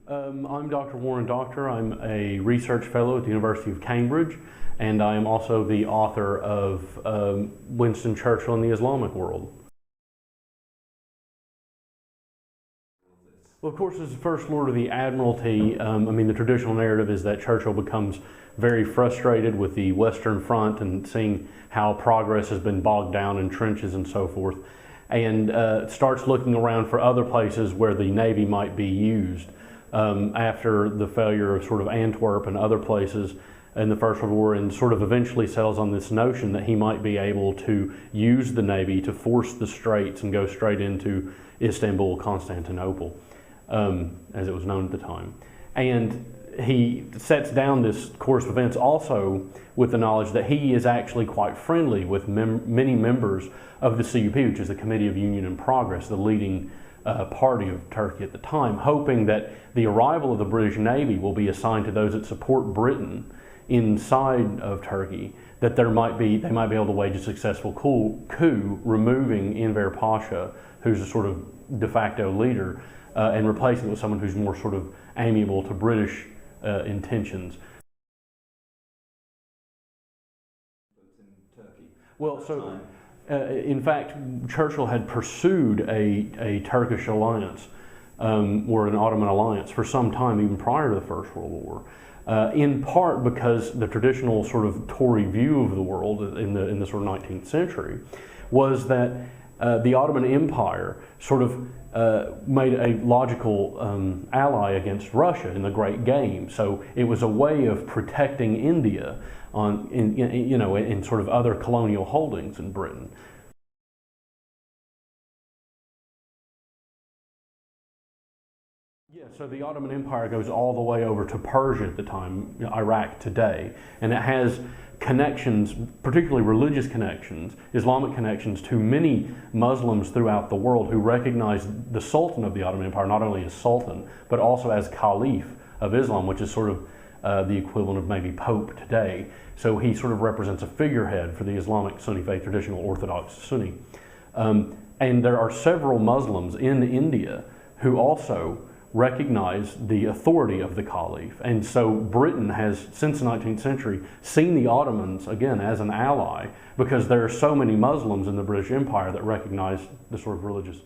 I'm Dr. Warren Dockter. I'm a research fellow at the University of Cambridge, and I am also the author of Winston Churchill and the Islamic World. Well, of course, as the First Lord of the Admiralty, the traditional narrative is that Churchill becomes very frustrated with the Western Front and seeing how progress has been bogged down in trenches and so forth, and starts looking around for other places where the Navy might be used. After the failure of sort of Antwerp and other places in the First World War, and sort of eventually settles on this notion that he might be able to use the Navy to force the Straits and go straight into Istanbul, Constantinople, as it was known at the time. And he sets down this course of events also with the knowledge that he is actually quite friendly with many members of the CUP, which is the Committee of Union and Progress, the leading party of Turkey at the time, hoping that the arrival of the British Navy will be assigned to those that support Britain inside of Turkey, that they might be able to wage a successful coup, removing Enver Pasha, who's a sort of de facto leader, and replacing it with someone who's more sort of amiable to British intentions. Well, so in fact, Churchill had pursued a Turkish alliance or an Ottoman alliance for some time, even prior to the First World War, in part because the traditional sort of Tory view of the world in the sort of 19th century was that the Ottoman Empire sort of made a logical ally against Russia in the Great Game. So it was a way of protecting India in sort of other colonial holdings in Britain. Yeah, so the Ottoman Empire goes all the way over to Persia at the time, Iraq today, and it has connections, particularly religious connections, Islamic connections, to many Muslims throughout the world who recognize the Sultan of the Ottoman Empire not only as Sultan, but also as Caliph of Islam, which is sort of the equivalent of maybe Pope today. So he sort of represents a figurehead for the Islamic Sunni faith, traditional Orthodox Sunni. And there are several Muslims in India who also recognize the authority of the Caliph. And so Britain has, since the 19th century, seen the Ottomans, again, as an ally, because there are so many Muslims in the British Empire that recognize the sort of religious.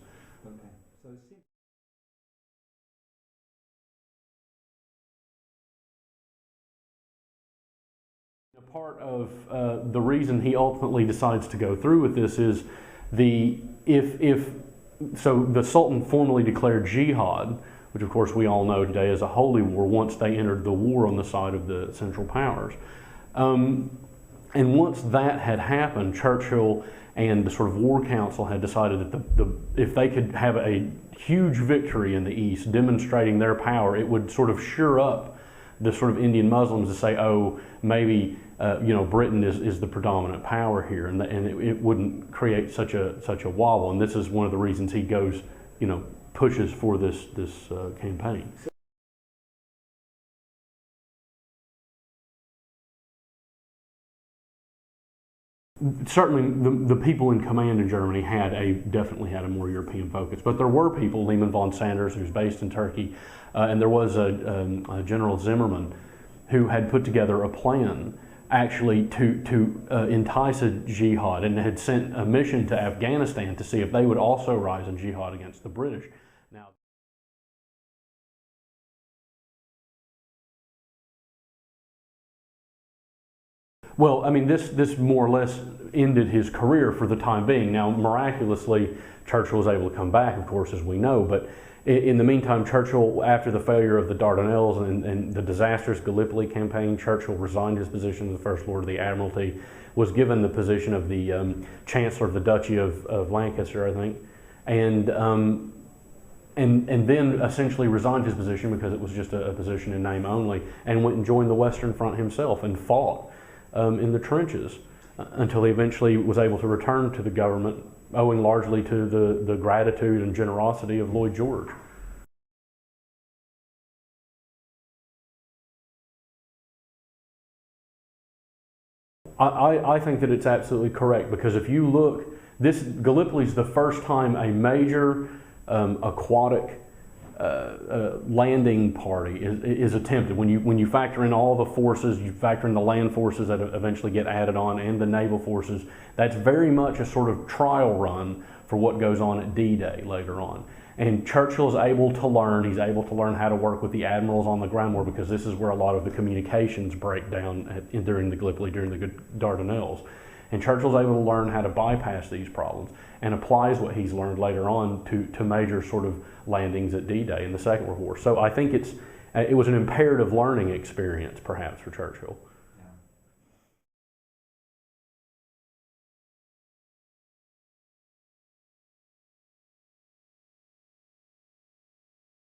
Part of the reason he ultimately decides to go through with this is so the Sultan formally declared jihad, which of course we all know today is a holy war, once they entered the war on the side of the Central Powers. And once that had happened, Churchill and the sort of War Council had decided that if they could have a huge victory in the East, demonstrating their power, it would sort of sure up the sort of Indian Muslims to say, oh, maybe Britain is the predominant power here, and it wouldn't create such a wobble. And this is one of the reasons he goes, pushes for this campaign. Certainly, the people in command in Germany definitely had a more European focus, but there were people, Lehman von Sanders, who's based in Turkey, and there was a General Zimmerman who had put together a plan actually to entice a jihad, and had sent a mission to Afghanistan to see if they would also rise in jihad against the British. Now, well, this more or less ended his career for the time being. Now, miraculously, Churchill was able to come back, of course, as we know, but in the meantime, Churchill, after the failure of the Dardanelles and the disastrous Gallipoli campaign, Churchill resigned his position as the First Lord of the Admiralty, was given the position of the Chancellor of the Duchy of Lancaster, I think, and then essentially resigned his position because it was just a position in name only, and went and joined the Western Front himself and fought in the trenches until he eventually was able to return to the government, owing largely to the gratitude and generosity of Lloyd George. I think that it's absolutely correct, because if you look, Gallipoli is the first time a major aquatic landing party is attempted. When you factor in all the forces, you factor in the land forces that eventually get added on and the naval forces, that's very much a sort of trial run for what goes on at D-Day later on. And Churchill is able to learn, he's able to learn how to work with the admirals on the ground war, because this is where a lot of the communications break down during the Gallipoli, during the Dardanelles. And Churchill's able to learn how to bypass these problems and applies what he's learned later on to major sort of landings at D-Day in the Second World War. So I think it was an imperative learning experience perhaps for Churchill.